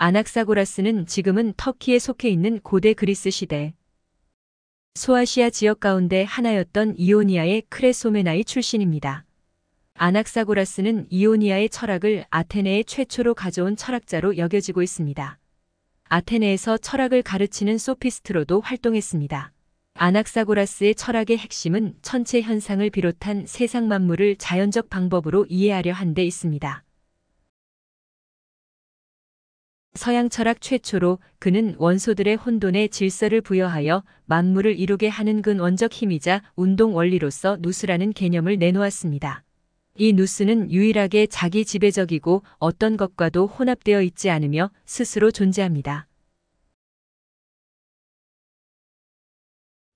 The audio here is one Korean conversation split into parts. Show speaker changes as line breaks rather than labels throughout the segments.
아낙사고라스는 지금은 터키에 속해 있는 고대 그리스 시대 소아시아 지역 가운데 하나였던 이오니아의 크레소메나이 출신입니다. 아낙사고라스는 이오니아의 철학을 아테네에 최초로 가져온 철학자로 여겨지고 있습니다. 아테네에서 철학을 가르치는 소피스트로도 활동했습니다. 아낙사고라스의 철학의 핵심은 천체 현상을 비롯한 세상 만물을 자연적 방법으로 이해하려 한 데 있습니다. 서양 철학 최초로 그는 원소들의 혼돈에 질서를 부여하여 만물을 이루게 하는 근원적 힘이자 운동 원리로서 누스라는 개념을 내놓았습니다. 이 누스는 유일하게 자기 지배적이고 어떤 것과도 혼합되어 있지 않으며 스스로 존재합니다.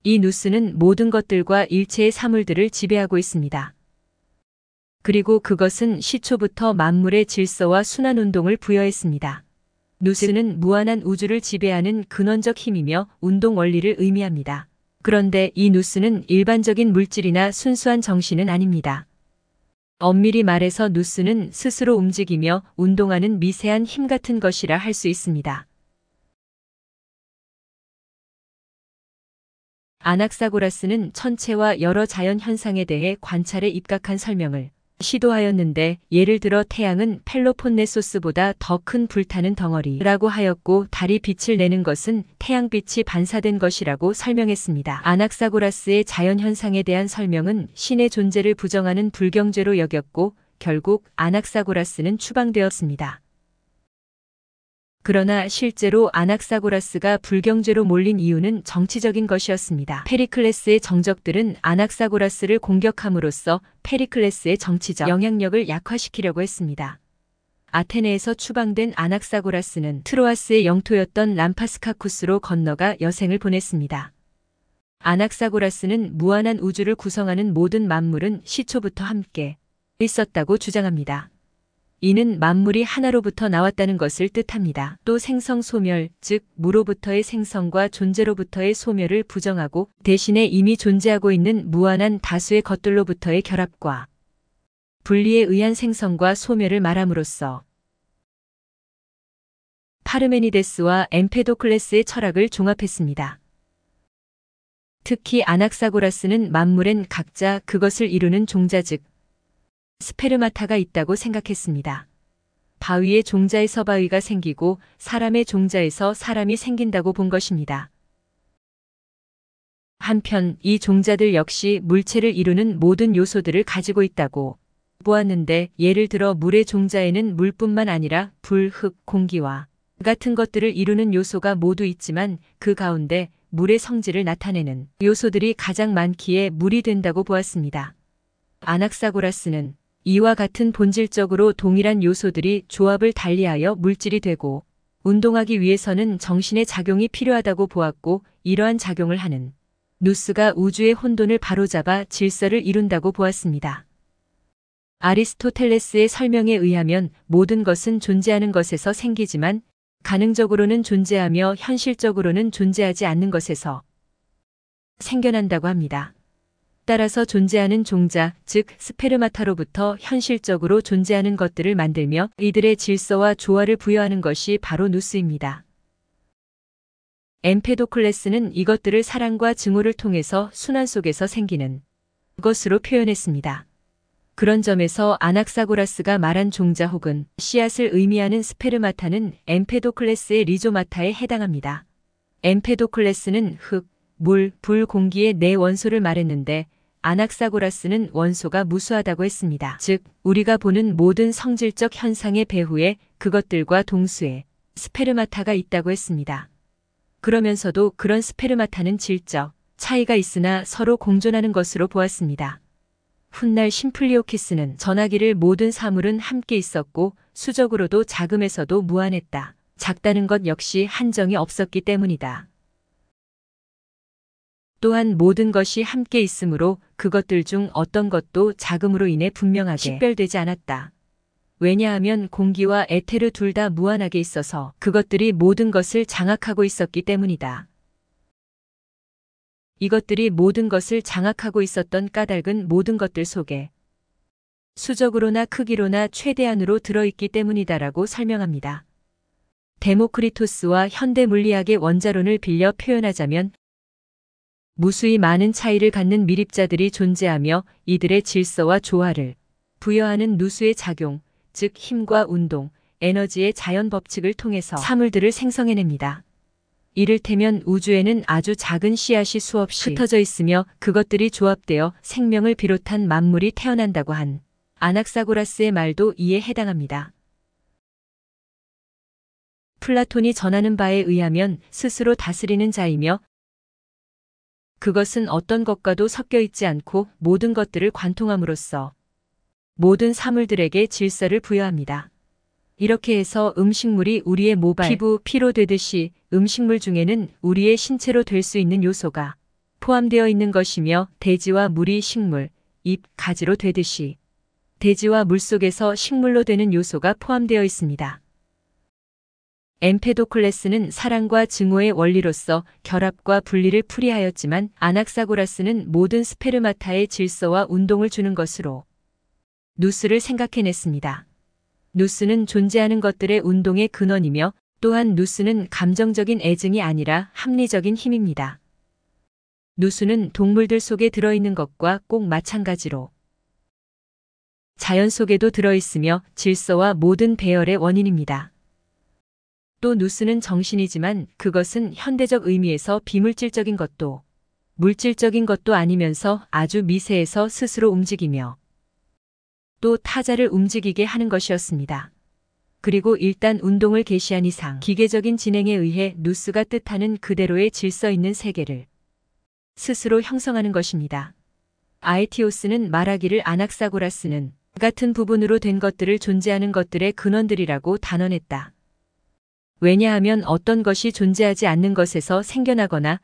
이 누스는 모든 것들과 일체의 사물들을 지배하고 있습니다. 그리고 그것은 시초부터 만물의 질서와 순환 운동을 부여했습니다. 누스는 무한한 우주를 지배하는 근원적 힘이며 운동 원리를 의미합니다. 그런데 이 누스는 일반적인 물질이나 순수한 정신은 아닙니다. 엄밀히 말해서 누스는 스스로 움직이며 운동하는 미세한 힘 같은 것이라 할 수 있습니다. 아낙사고라스는 천체와 여러 자연 현상에 대해 관찰에 입각한 설명을 시도하였는데 예를 들어 태양은 펠로폰네소스보다 더 큰 불타는 덩어리라고 하였고 달이 빛을 내는 것은 태양빛이 반사된 것이라고 설명했습니다. 아낙사고라스의 자연현상에 대한 설명은 신의 존재를 부정하는 불경죄로 여겼고 결국 아낙사고라스는 추방되었습니다. 그러나 실제로 아낙사고라스가 불경죄로 몰린 이유는 정치적인 것이었습니다. 페리클레스의 정적들은 아낙사고라스를 공격함으로써 페리클레스의 정치적 영향력을 약화시키려고 했습니다. 아테네에서 추방된 아낙사고라스는 트로아스의 영토였던 람파스카쿠스로 건너가 여생을 보냈습니다. 아낙사고라스는 무한한 우주를 구성하는 모든 만물은 시초부터 함께 있었다고 주장합니다. 이는 만물이 하나로부터 나왔다는 것을 뜻합니다. 또 생성 소멸, 즉 무로부터의 생성과 존재로부터의 소멸을 부정하고 대신에 이미 존재하고 있는 무한한 다수의 것들로부터의 결합과 분리에 의한 생성과 소멸을 말함으로써 파르메니데스와 엠페도클레스의 철학을 종합했습니다. 특히 아낙사고라스는 만물엔 각자 그것을 이루는 종자 즉 스페르마타가 있다고 생각했습니다. 바위의 종자에서 바위가 생기고 사람의 종자에서 사람이 생긴다고 본 것입니다. 한편 이 종자들 역시 물체를 이루는 모든 요소들을 가지고 있다고 보았는데 예를 들어 물의 종자에는 물뿐만 아니라 불, 흙, 공기와 같은 것들을 이루는 요소가 모두 있지만 그 가운데 물의 성질을 나타내는 요소들이 가장 많기에 물이 된다고 보았습니다. 아낙사고라스는 이와 같은 본질적으로 동일한 요소들이 조합을 달리하여 물질이 되고 운동하기 위해서는 정신의 작용이 필요하다고 보았고 이러한 작용을 하는 누스가 우주의 혼돈을 바로잡아 질서를 이룬다고 보았습니다. 아리스토텔레스의 설명에 의하면 모든 것은 존재하는 것에서 생기지만 가능적으로는 존재하며 현실적으로는 존재하지 않는 것에서 생겨난다고 합니다. 따라서 존재하는 종자, 즉 스페르마타로부터 현실적으로 존재하는 것들을 만들며 이들의 질서와 조화를 부여하는 것이 바로 누스입니다. 엠페도클레스는 이것들을 사랑과 증오를 통해서 순환 속에서 생기는 것으로 표현했습니다. 그런 점에서 아낙사고라스가 말한 종자 혹은 씨앗을 의미하는 스페르마타는 엠페도클레스의 리조마타에 해당합니다. 엠페도클레스는 흙, 물, 불, 공기의 네 원소를 말했는데 아낙사고라스는 원소가 무수하다고 했습니다. 즉 우리가 보는 모든 성질적 현상의 배후에 그것들과 동수의 스페르마타가 있다고 했습니다. 그러면서도 그런 스페르마타는 질적 차이가 있으나 서로 공존하는 것으로 보았습니다. 훗날 심플리오키스는 전하기를 모든 사물은 함께 있었고 수적으로도 작음에서도 무한했다. 작다는 것 역시 한정이 없었기 때문이다. 또한 모든 것이 함께 있으므로 그것들 중 어떤 것도 작음으로 인해 분명하게 식별되지 않았다. 왜냐하면 공기와 에테르 둘 다 무한하게 있어서 그것들이 모든 것을 장악하고 있었기 때문이다. 이것들이 모든 것을 장악하고 있었던 까닭은 모든 것들 속에 수적으로나 크기로나 최대한으로 들어있기 때문이다라고 설명합니다. 데모크리토스와 현대 물리학의 원자론을 빌려 표현하자면 무수히 많은 차이를 갖는 미립자들이 존재하며 이들의 질서와 조화를 부여하는 누수의 작용, 즉 힘과 운동, 에너지의 자연 법칙을 통해서 사물들을 생성해냅니다. 이를테면 우주에는 아주 작은 씨앗이 수없이 흩어져 있으며 그것들이 조합되어 생명을 비롯한 만물이 태어난다고 한 아낙사고라스의 말도 이에 해당합니다. 플라톤이 전하는 바에 의하면 스스로 다스리는 자이며 그것은 어떤 것과도 섞여 있지 않고 모든 것들을 관통함으로써 모든 사물들에게 질서를 부여합니다. 이렇게 해서 음식물이 우리의 모발, 피부, 피로 되듯이 음식물 중에는 우리의 신체로 될 수 있는 요소가 포함되어 있는 것이며 대지와 물이 식물, 잎, 가지로 되듯이 대지와 물 속에서 식물로 되는 요소가 포함되어 있습니다. 엠페도클레스는 사랑과 증오의 원리로서 결합과 분리를 풀이하였지만 아낙사고라스는 모든 스페르마타의 질서와 운동을 주는 것으로 누스를 생각해냈습니다. 누스는 존재하는 것들의 운동의 근원이며 또한 누스는 감정적인 애증이 아니라 합리적인 힘입니다. 누스는 동물들 속에 들어있는 것과 꼭 마찬가지로 자연 속에도 들어있으며 질서와 모든 배열의 원인입니다. 또 누스는 정신이지만 그것은 현대적 의미에서 비물질적인 것도 물질적인 것도 아니면서 아주 미세해서 스스로 움직이며 또 타자를 움직이게 하는 것이었습니다. 그리고 일단 운동을 개시한 이상 기계적인 진행에 의해 누스가 뜻하는 그대로의 질서 있는 세계를 스스로 형성하는 것입니다. 아에티오스는 말하기를 아낙사고라스는 같은 부분으로 된 것들을 존재하는 것들의 근원들이라고 단언했다. 왜냐하면 어떤 것이 존재하지 않는 것에서 생겨나거나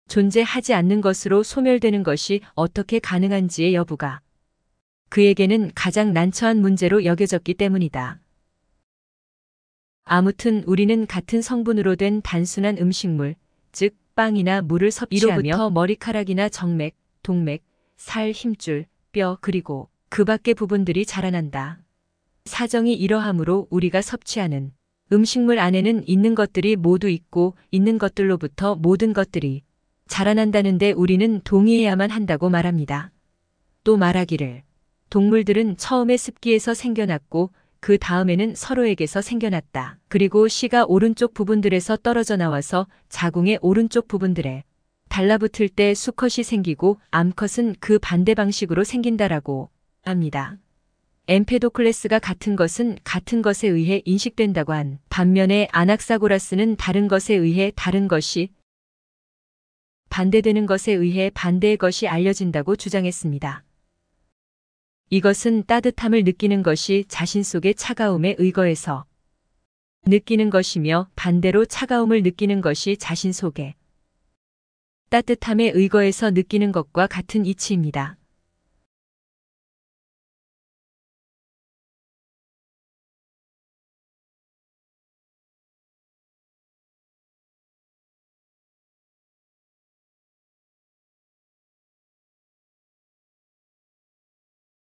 존재하지 않는 것으로 소멸되는 것이 어떻게 가능한지의 여부가 그에게는 가장 난처한 문제로 여겨졌기 때문이다. 아무튼 우리는 같은 성분으로 된 단순한 음식물, 즉 빵이나 물을 섭취하며 이로부터 머리카락이나 정맥, 동맥, 살, 힘줄, 뼈 그리고 그 밖의 부분들이 자라난다. 사정이 이러하므로 우리가 섭취하는 음식물 안에는 있는 것들이 모두 있고 있는 것들로부터 모든 것들이 자라난다는데 우리는 동의해야만 한다고 말합니다. 또 말하기를 동물들은 처음에 습기에서 생겨났고 그 다음에는 서로에게서 생겨났다. 그리고 씨가 오른쪽 부분들에서 떨어져 나와서 자궁의 오른쪽 부분들에 달라붙을 때 수컷이 생기고 암컷은 그 반대 방식으로 생긴다라고 합니다. 엠페도클레스가 같은 것은 같은 것에 의해 인식된다고 한 반면에 아낙사고라스는 다른 것에 의해 다른 것이 반대되는 것에 의해 반대의 것이 알려진다고 주장했습니다. 이것은 따뜻함을 느끼는 것이 자신 속의 차가움에 의거해서 느끼는 것이며 반대로 차가움을 느끼는 것이 자신 속의 따뜻함에 의거해서 느끼는 것과 같은 이치입니다.